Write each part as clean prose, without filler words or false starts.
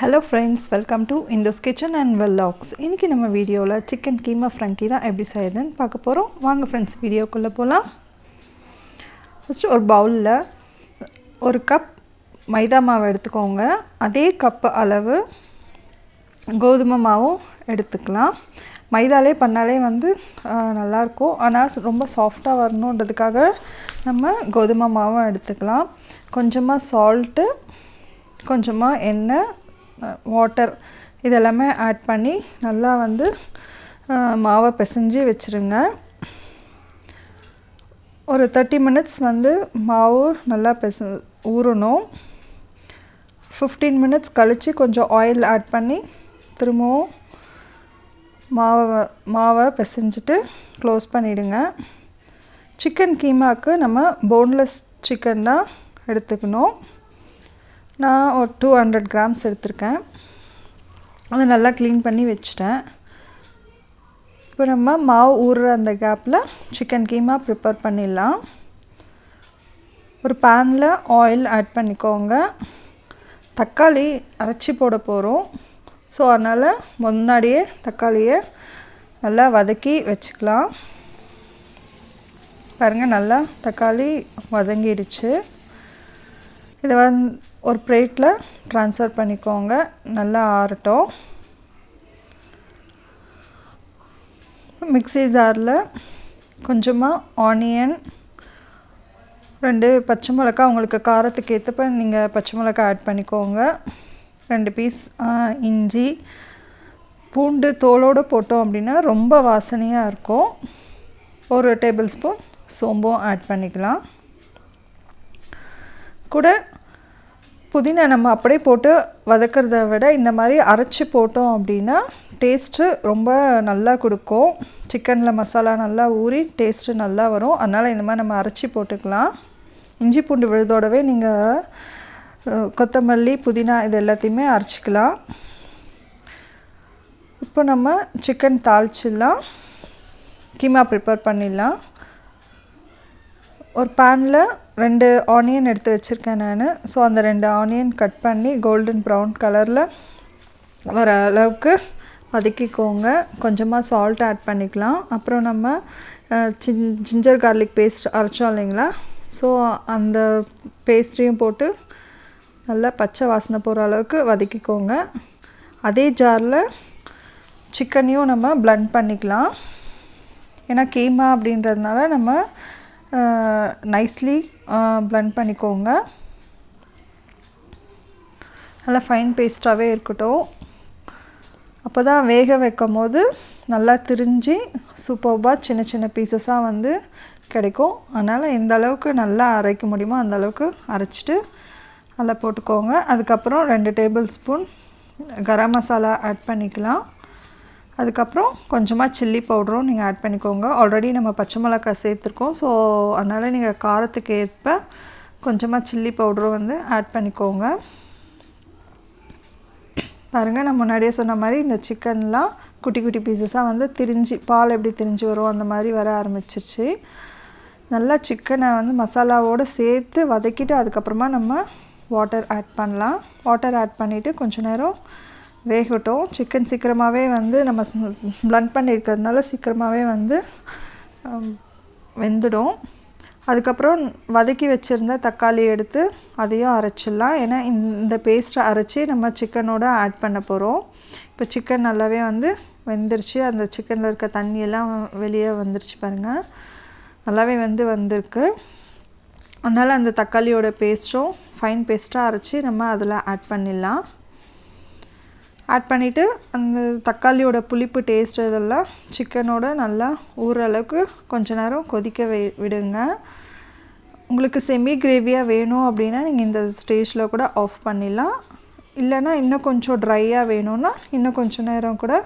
Hello friends, welcome to Indo's Kitchen and Vlogs. இன்னைக்கு நம்ம வீடியோல சிக்கன் கீமா ஃப்ராங்கி தான் எப்படி செய்யறதுன்னு பார்க்க போறோம். வாங்க फ्रेंड्स வீடியோக்குள்ள போலாம். ஃபர்ஸ்ட் ஒரு பவுல்ல ஒரு கப் மைதா மாவு எடுத்துக்கோங்க. அதே கப் அளவு கோதுமை மாவும் எடுத்துக்கலாம். மைதாலே பண்ணாலே வந்து நல்லா இருக்கும். ஆனா ரொம்ப சாஃப்ட்டா வரணும்ன்றதுக்காக நம்ம கோதுமை மாவும் எடுத்துக்கலாம். கொஞ்சமா salt, கொஞ்சமா எண்ணெய், வாட்டர் இதெல்லாம் ஆட் பண்ணி நல்லா வந்து மாவை பிசைஞ்சு வெச்சிருங்க. ஒரு 30 minutes வந்து மாவு நல்லா ஊறணும். 15 minutes கழிச்சு கொஞ்சம் ஆயில் ஆட் பண்ணி திரும்பவும் மாவை பிசைஞ்சிட்டு க்ளோஸ் பண்ணிடுங்க. சிக்கன் கீமாக்கு நம்ம போன்லெஸ் சிக்கன் தான் எடுத்துக்கணும். நான் ஒரு 200 grams எடுத்துர்க்கேன். அதை நல்லா க்ளீன் பண்ணி வெச்சிட்டேன். இப்போ நம்ம மாவு ஊறுற அந்த கேப்ல சிக்கன் கீமா ப்ரிப்பேர் பண்ணிடலாம். ஒரு பேன்ல ஆயில் ஆட் பண்ணிக்கோங்க. தக்காளி அரைச்சி போட போறோம். ஸோ அதனால முன்னாடியே தக்காளியை நல்லா வதக்கி வச்சுக்கலாம். பாருங்க நல்லா தக்காளி வதங்கிடுச்சு. இதை ஒரு பிளேட்ல ட்ரான்ஸ்ஃபர் பண்ணிக்கோங்க. நல்லா ஆறட்டும். மிக்ஸி ஜார்ல கொஞ்சமா ஆனியன், 2 பச்சை மிளகாய், உங்களுக்கு காரத்துக்கு ஏத்தப்ப நீங்க பச்சை மிளகாய் ஆட் பண்ணிக்கோங்க. 2 பீஸ் இஞ்சி, பூண்டு தோலோட போட்டோம் அப்படினா ரொம்ப வாசனையா இருக்கும். 1 டேபிள்ஸ்பூன் சோம்பும் ஆட் பண்ணிக்கலாம். கூட புதினா நம்ம அப்படியே போட்டு வதக்கிறத விட இந்த மாதிரி அரைச்சி போட்டோம் அப்படின்னா டேஸ்ட்டு ரொம்ப நல்லா கொடுக்கும். சிக்கனில் மசாலா நல்லா ஊறி டேஸ்ட்டு நல்லா வரும். அதனால் இந்த மாதிரி நம்ம அரைச்சி போட்டுக்கலாம். இஞ்சி பூண்டு விழுதோடவே நீங்கள் கொத்தமல்லி, புதினா இது எல்லாத்தையுமே அரைச்சிக்கலாம். இப்போ நம்ம சிக்கன் தாளிச்சிடலாம். கீமா ப்ரிப்பேர் பண்ணிடலாம். ஒரு பேனில் 2 ஆனியன் எடுத்து வச்சுருக்கேன் நான். ஸோ அந்த 2 ஆனியன் கட் பண்ணி கோல்டன் ப்ரௌன் கலரில் வர அளவுக்கு வதக்கிக்கோங்க. கொஞ்சமாக சால்ட் ஆட் பண்ணிக்கலாம். அப்புறம் நம்ம ஜிஞ்சர் கார்லிக் பேஸ்ட் அரைச்சோம் இல்லைங்களா, ஸோ அந்த பேஸ்ட்டையும் போட்டு நல்லா பச்சை வாசனை போகிற அளவுக்கு வதக்கிக்கோங்க. அதே ஜாரில் சிக்கனையும் நம்ம பிளெண்ட் பண்ணிக்கலாம். ஏன்னா கீமா அப்படின்றதுனால நம்ம நைஸ்லி பிளெண்ட் பண்ணிக்கோங்க. நல்லா ஃபைன் பேஸ்ட்டாகவே இருக்கட்டும். அப்போ தான் வேக வைக்கும் போது நல்லா திரிஞ்சு சூப்பர்பாக சின்ன சின்ன பீசஸாக வந்து கிடைக்கும். அதனால் எந்த அளவுக்கு நல்லா அரைக்க முடியுமோ அந்த அளவுக்கு அரைச்சிட்டு நல்லா போட்டுக்கோங்க. அதுக்கப்புறம் 2 டேபிள்ஸ்பூன் கரம் மசாலா ஆட் பண்ணிக்கலாம். அதுக்கப்புறம் கொஞ்சமாக சில்லி பவுடரும் நீங்கள் ஆட் பண்ணிக்கோங்க. ஆல்ரெடி நம்ம பச்சை மிளகாய் சேர்த்துருக்கோம். ஸோ அதனால் நீங்கள் காரத்துக்கு ஏற்ப கொஞ்சமாக சில்லி பவுடரும் வந்து ஆட் பண்ணிக்கோங்க. பாருங்கள், நான் முன்னாடியே சொன்ன மாதிரி இந்த சிக்கன்லாம் குட்டி குட்டி பீசஸாக வந்து திரிஞ்சு பால் எப்படி திரிஞ்சு வரும் அந்த மாதிரி வர ஆரம்பிச்சிருச்சு. நல்லா சிக்கனை வந்து மசாலாவோடு சேர்த்து வதக்கிட்டு அதுக்கப்புறமா நம்ம வாட்டர் ஆட் பண்ணலாம். வாட்டர் ஆட் பண்ணிவிட்டு கொஞ்சம் நேரம் வேகட்டும். சிக்கன் சீக்கிரமாகவே வந்து நம்ம பிளெண்ட் பண்ணியிருக்கிறதுனால சீக்கிரமாகவே வந்து வெந்துடும். அதுக்கப்புறம் வதக்கி வச்சுருந்த தக்காளி எடுத்து அதையும் அரைச்சிடலாம். ஏன்னா இந்த பேஸ்ட்டை அரைச்சி நம்ம சிக்கனோட ஆட் பண்ண போகிறோம். இப்போ சிக்கன் நல்லாவே வந்து வெந்துருச்சு. அந்த சிக்கனில் இருக்க தண்ணியெல்லாம் வெளியே வந்துருச்சு பாருங்கள். நல்லாவே வந்திருக்கு. அதனால் அந்த தக்காளியோட பேஸ்ட்டும் ஃபைன் பேஸ்ட்டாக அரைச்சி நம்ம அதில் ஆட் பண்ணிடலாம். ஆட் பண்ணிவிட்டு அந்த தக்காளியோட புளிப்பு டேஸ்ட் இதெல்லாம் சிக்கனோட நல்லா ஊறுற அளவுக்கு கொஞ்ச நேரம் கொதிக்க விடுங்க. உங்களுக்கு செமி கிரேவியாக வேணும் அப்படின்னா நீங்கள் இந்த ஸ்டேஜில் கூட ஆஃப் பண்ணிடலாம். இல்லைன்னா இன்னும் கொஞ்சம் ட்ரையாக வேணும்னா இன்னும் கொஞ்சம் நேரம் கூட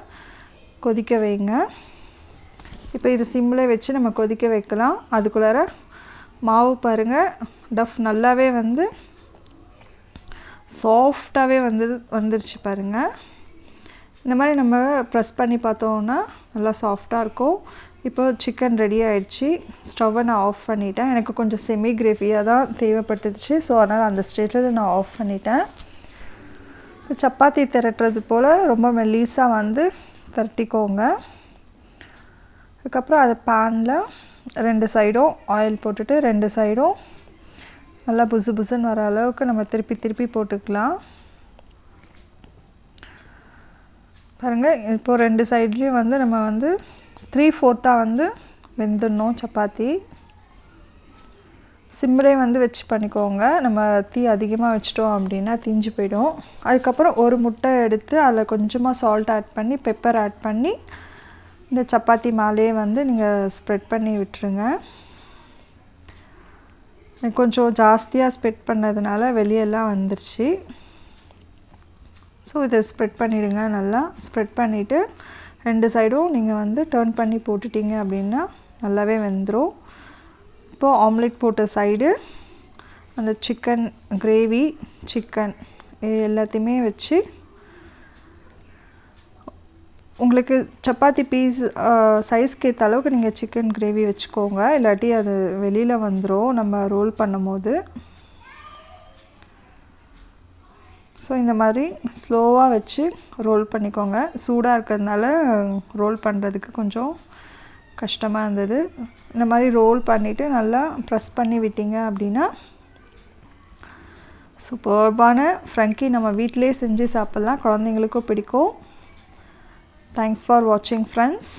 கொதிக்க வைங்க. இப்போ இது சிம்மில் வச்சு நம்ம கொதிக்க வைக்கலாம். அதுக்குள்ளார மாவு பாருங்கள், டஃப் நல்லாவே வந்து சாஃப்டாகவே வந்துருச்சு பாருங்கள். இந்த மாதிரி நம்ம ப்ரெஸ் பண்ணி பார்த்தோன்னா நல்லா சாஃப்டாக இருக்கும். இப்போ சிக்கன் ரெடி ஆகிடுச்சு. ஸ்டவ்வை நான் ஆஃப் பண்ணிட்டேன். எனக்கு கொஞ்சம் செமி கிரேவியாக தான் தேவைப்பட்டுச்சு. ஸோ அதனால் அந்த ஸ்டேஜில் நான் ஆஃப் பண்ணிட்டேன். சப்பாத்தி திரட்டுறது போல் ரொம்ப மெல்லிஸாக வந்து திரட்டிக்கோங்க. அதுக்கப்புறம் அதை பேனில் 2 சைடும் ஆயில் போட்டுட்டு 2 சைடும் நல்லா புசு புசுன்னு வர அளவுக்கு நம்ம திருப்பி திருப்பி போட்டுக்கலாம். பாருங்கள், இப்போது 2 சைட்லேயும் வந்து நம்ம வந்து 3/4 வந்து வெந்துடணும் சப்பாத்தி. சிம்மிலே வந்து வச்சு பண்ணிக்கோங்க. நம்ம தீ அதிகமாக வச்சிட்டோம் அப்படின்னா தீஞ்சு போயிடும். அதுக்கப்புறம் ஒரு முட்டை எடுத்து அதில் கொஞ்சமாக சால்ட் ஆட் பண்ணி பெப்பர் ஆட் பண்ணி இந்த சப்பாத்தி மேலேயே வந்து நீங்கள் ஸ்ப்ரெட் பண்ணி விட்டுருங்க. கொஞ்சம் ஜாஸ்தியாக ஸ்ப்ரெட் பண்ணதுனால வெளியெல்லாம் வந்துருச்சு. ஸோ இதை ஸ்ப்ரெட் பண்ணிவிடுங்க. நல்லா ஸ்ப்ரெட் பண்ணிவிட்டு 2 சைடும் நீங்கள் வந்து டர்ன் பண்ணி போட்டுட்டிங்க அப்படின்னா நல்லாவே வெந்துடும். இப்போது ஆம்லெட் போட்ட சைடு அந்த சிக்கன் கிரேவி, சிக்கன் இது எல்லாத்தையுமே வச்சு உங்களுக்கு சப்பாத்தி பீஸ் சைஸ்க்கு ஏற்ற அளவுக்கு நீங்கள் சிக்கன் கிரேவி வச்சுக்கோங்க. இல்லாட்டி அது வெளியில் வந்துடும் நம்ம ரோல் பண்ணும்போது. ஸோ இந்த மாதிரி ஸ்லோவாக வச்சு ரோல் பண்ணிக்கோங்க. சூடாக இருக்கிறதுனால ரோல் பண்ணுறதுக்கு கொஞ்சம் கஷ்டமாக இருந்தது. இந்த மாதிரி ரோல் பண்ணிவிட்டு நல்லா ப்ரெஸ் பண்ணி விட்டீங்க அப்படின்னா சூப்பர்பான ஃப்ரங்கி நம்ம வீட்டிலே செஞ்சு சாப்பிட்லாம். குழந்தைங்களுக்கும் பிடிக்கும். தேங்க்ஸ் ஃபார் வாட்சிங் ஃப்ரெண்ட்ஸ்.